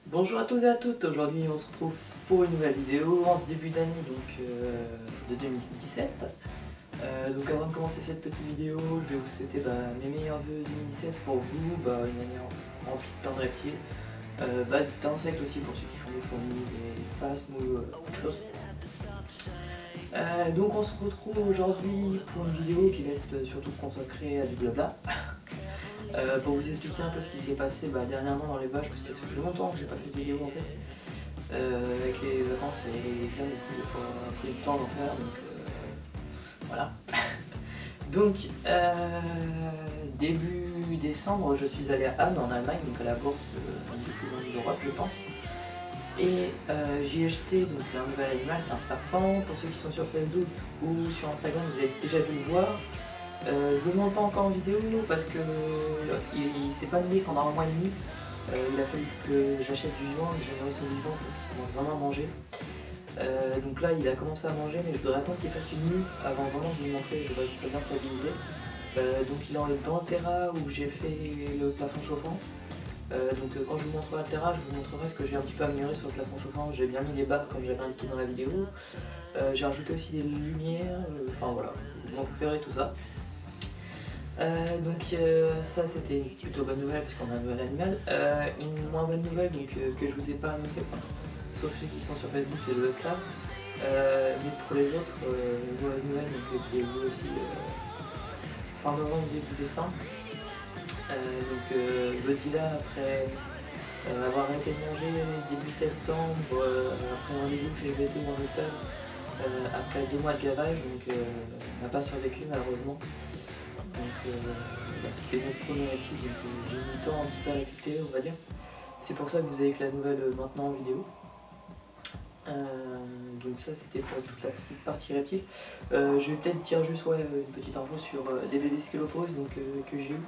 Bonjour à tous et à toutes, aujourd'hui on se retrouve pour une nouvelle vidéo en ce début d'année de 2017. Donc avant de commencer cette petite vidéo, je vais vous souhaiter mes meilleurs vœux 2017 pour vous, une année remplie de plein de reptiles, d'insectes aussi pour ceux qui font des fourmis, des phasmes ou autre chose. Donc on se retrouve aujourd'hui pour une vidéo qui va être surtout consacrée à du blabla. Pour vous expliquer un peu ce qui s'est passé dernièrement dans les vaches, parce que ça fait longtemps que j'ai pas fait de vidéo en fait. Avec les vacances et les examens, du coup j'ai pas pris le temps d'en faire, donc voilà. Donc début décembre, je suis allé à Hamm en Allemagne, donc à la bourse du plus grande d'Europe je pense. Et j'ai acheté donc un nouvel animal, c'est un serpent. Pour ceux qui sont sur Facebook ou sur Instagram, vous avez déjà dû le voir. Je ne vous montre pas encore en vidéo parce que il s'est pas nourri pendant un mois et demi. Il a fallu que j'achète du vivant, que j'ai nourri son vivant, donc il commence vraiment à manger. Donc là il a commencé à manger, mais je devrais attendre qu'il fasse une nuit avant vraiment de vous le montrer, je devrais qu'il soit bien stabilisé. Donc il est dans le terrain où j'ai fait le plafond chauffant. Donc quand je vous montrerai le terrain, je vous montrerai ce que j'ai un petit peu amélioré sur le plafond chauffant. J'ai bien mis les barres comme j'avais indiqué dans la vidéo. J'ai rajouté aussi des lumières, enfin voilà, vous verrez tout ça. Ça c'était une plutôt bonne nouvelle parce qu'on a un nouvel animal. Une moins bonne nouvelle que je vous ai pas annoncé, sauf ceux qui sont sur Facebook et le savent. Mais pour les autres, une mauvaise nouvelle qui est venue aussi fin novembre, début décembre. Godzilla, après avoir arrêté de manger début septembre, après un rendez-vous chez les vétos en octobre, après 2 mois de gavage, n'a pas survécu malheureusement. C'était notre premier acquis, donc j'ai mis le temps un petit peu à l'accepter, on va dire. C'est pour ça que vous avez que la nouvelle maintenant en vidéo. Donc ça c'était pour toute la petite partie reptile. Je vais peut-être dire juste une petite info sur des bébés scéloposes que j'ai eu.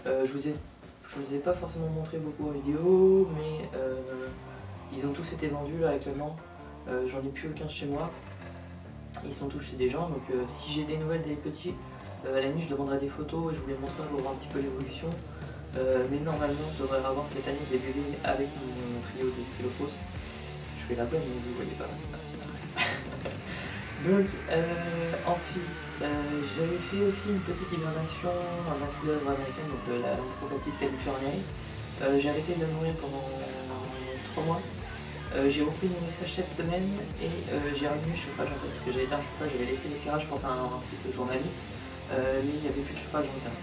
Je vous ai pas forcément montré beaucoup en vidéo, mais ils ont tous été vendus là actuellement. J'en ai plus aucun chez moi. Ils sont tous chez des gens, donc si j'ai des nouvelles des petits, à la nuit je demanderai des photos et je vous les montrerai pour voir un petit peu l'évolution. Mais normalement je devrais avoir cette année des bébés avec mon trio de scéloposes. Je fais la bonne mais vous ne voyez pas. Donc ensuite j'avais fait aussi une petite hibernation à la couleuvre américaine, donc la Procaptis californiae. J'ai arrêté de la nourrir pendant 3 mois. J'ai repris mon message cette semaine et j'ai rallumé le chauffage en fait, parce que j'avais éteint le chauffage, j'avais laissé l'éclairage pour faire un cycle journalier, mais il n'y avait plus de chauffage en terre.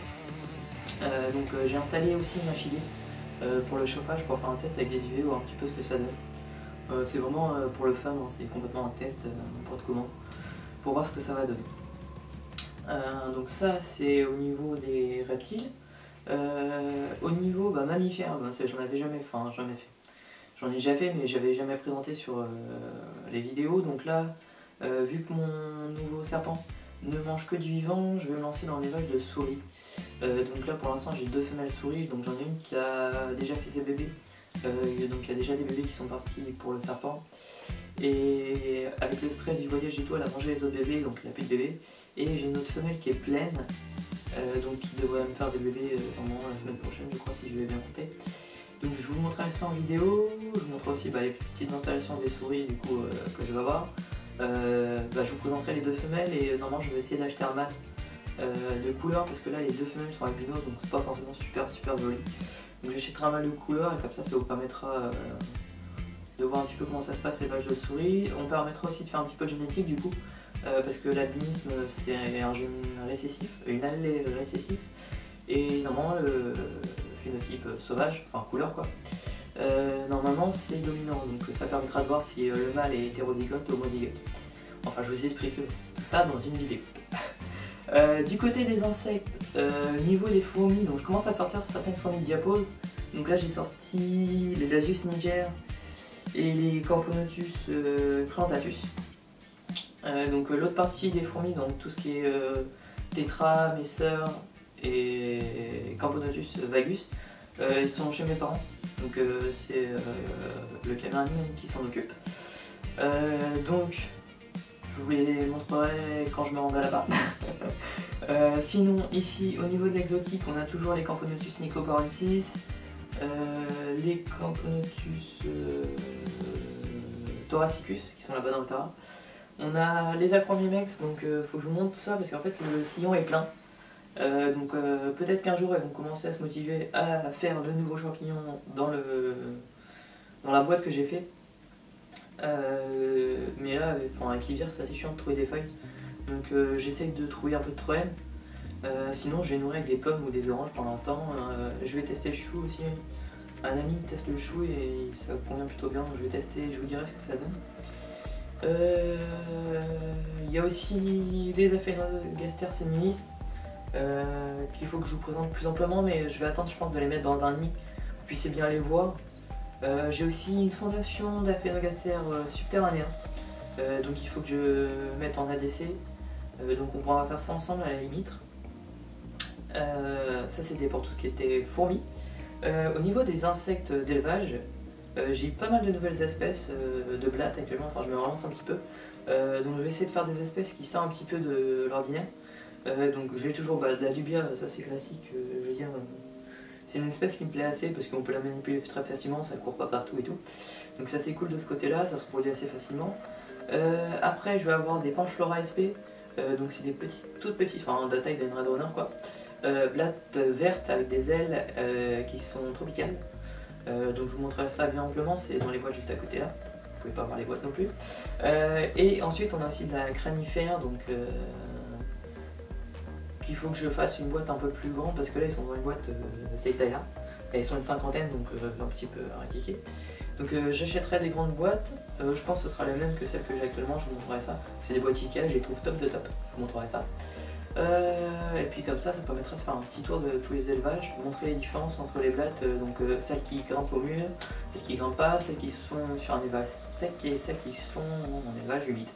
J'ai installé aussi une machine pour le chauffage pour faire un test avec des UV, voir un petit peu ce que ça donne. C'est vraiment pour le fun, hein, c'est complètement un test, n'importe comment, pour voir ce que ça va donner. Donc ça c'est au niveau des reptiles. Au niveau mammifères, j'en avais jamais fait. J'en ai déjà fait mais j'avais jamais présenté sur les vidéos. Donc là, vu que mon nouveau serpent ne mange que du vivant, je vais me lancer dans l'élevage de souris. Donc là pour l'instant j'ai 2 femelles souris, donc j'en ai une qui a déjà fait ses bébés. Donc il y a déjà des bébés qui sont partis pour le serpent. Et avec le stress du voyage et tout, elle a mangé les autres bébés, donc il n'y a plus de bébés. Et j'ai une autre femelle qui est pleine, donc qui devrait me faire des bébés normalement la semaine prochaine, je crois, si je vais bien compter. Donc je vous montrerai ça en vidéo, je vous montrerai aussi les petites installations des souris du coup que je vais avoir. Je vous présenterai les 2 femelles et normalement je vais essayer d'acheter un mâle de couleur parce que là les 2 femelles sont albinos, donc c'est pas forcément super joli. Donc j'achèterai un mâle de couleur et comme ça vous permettra de voir un petit peu comment ça se passe l'élevage de souris. On permettra aussi de faire un petit peu de génétique du coup, parce que l'albinisme c'est un gène récessif, une allèle récessif, et normalement le phénotype sauvage, enfin couleur quoi, normalement c'est dominant, donc ça permettra de voir si le mâle est hétérozygote ou homozygote. Enfin je vous explique tout ça dans une vidéo. Du côté des insectes, niveau des fourmis, donc je commence à sortir certaines fourmis diaposes. Donc là j'ai sorti les Lasius niger et les Camponotus cruentatus. L'autre partie des fourmis, donc tout ce qui est Tetra, Messer et Camponotus vagus, ils sont chez mes parents. Donc c'est le cameraman qui s'en occupe. je vous les montrerai quand je me rendrai là-bas. Sinon ici au niveau de l'exotique on a toujours les Camponotus nicoporensis, les Camponotus thoracicus qui sont là-bas dans le tas. On a les Acromimex, donc faut que je vous montre tout ça parce qu'en fait le sillon est plein. Donc peut-être qu'un jour elles vont commencer à se motiver à faire de nouveaux champignons dans la boîte que j'ai fait. Mais là avec l'hiver c'est assez chiant de trouver des feuilles. Donc j'essaye de trouver un peu de troène. Sinon j'ai nourri avec des pommes ou des oranges pour l'instant. Je vais tester le chou aussi. Un ami teste le chou et ça convient plutôt bien, donc je vais tester et je vous dirai ce que ça donne. Il y a aussi les Aphenogaster senilis qu'il faut que je vous présente plus amplement, mais je vais attendre je pense de les mettre dans un nid pour que vous puissiez bien les voir. J'ai aussi une fondation d'Aphenogaster subterranéen, donc il faut que je mette en ADC, donc on pourra faire ça ensemble à la limite. Ça c'était pour tout ce qui était fourmis. Au niveau des insectes d'élevage, j'ai eu pas mal de nouvelles espèces de blattes actuellement, enfin je me relance un petit peu. Donc je vais essayer de faire des espèces qui sortent un petit peu de l'ordinaire. Donc j'ai toujours de la dubia, ça c'est classique, je veux dire. C'est une espèce qui me plaît assez parce qu'on peut la manipuler très facilement, ça court pas partout et tout. Donc ça c'est cool de ce côté-là, ça se reproduit assez facilement. Après je vais avoir des Panchflora SP, donc c'est des toutes petites, enfin de la taille d'un radronner quoi. Blattes vertes avec des ailes qui sont tropicales. Donc je vous montrerai ça bien amplement, c'est dans les boîtes juste à côté là. Vous pouvez pas voir les boîtes non plus. Et ensuite on a aussi de la cranifère, donc qu'il faut que je fasse une boîte un peu plus grande parce que là ils sont dans une boîte de cette taille là. Et ils sont une cinquantaine donc un petit peu raquiqués. Donc j'achèterai des grandes boîtes, je pense que ce sera les mêmes que celles que j'ai actuellement, je vous montrerai ça. C'est des boîtes Ikea, je les trouve top de top, je vous montrerai ça. Et puis comme ça permettra de faire un petit tour de tous les élevages, de montrer les différences entre les blattes, donc celles qui grimpent au mur, celles qui grimpent pas, celles qui sont sur un élevage sec et celles qui sont en élevage humide.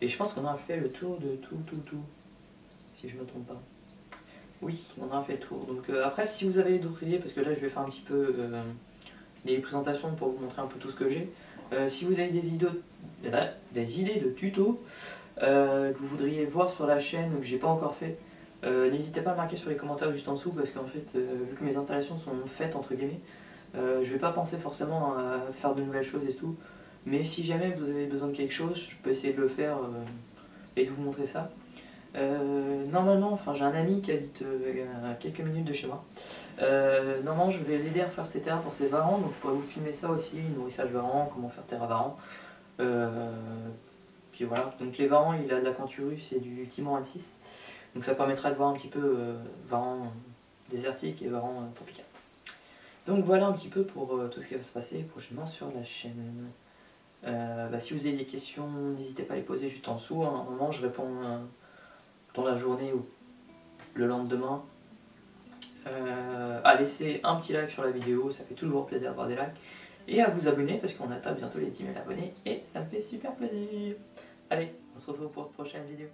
Et je pense qu'on a fait le tour de tout, si je me trompe pas. Oui, on a fait le tour. Donc après si vous avez d'autres idées, parce que là je vais faire un petit peu des présentations pour vous montrer un peu tout ce que j'ai. Si vous avez des idées de tutos, que vous voudriez voir sur la chaîne ou que j'ai pas encore fait, n'hésitez pas à marquer sur les commentaires juste en dessous parce qu'en fait vu que mes installations sont faites entre guillemets, je vais pas penser forcément à faire de nouvelles choses et tout, mais si jamais vous avez besoin de quelque chose je peux essayer de le faire et de vous montrer ça. Normalement, enfin j'ai un ami qui habite à quelques minutes de chez moi. Normalement je vais l'aider à faire ses terres pour ses varans, donc je pourrais vous filmer ça aussi, nourrissage varan, comment faire terre à varan. Puis voilà, donc les varans il a de la Canturus et du Timor 6, donc ça permettra de voir un petit peu varan désertique et varan tropical. Donc voilà un petit peu pour tout ce qui va se passer prochainement sur la chaîne. Si vous avez des questions, n'hésitez pas à les poser juste en dessous, à un moment je réponds dans la journée ou le lendemain. À laisser un petit like sur la vidéo, ça fait toujours plaisir d'avoir des likes. Et à vous abonner parce qu'on atteint bientôt les 10 000 abonnés et ça me fait super plaisir. Allez, on se retrouve pour une prochaine vidéo.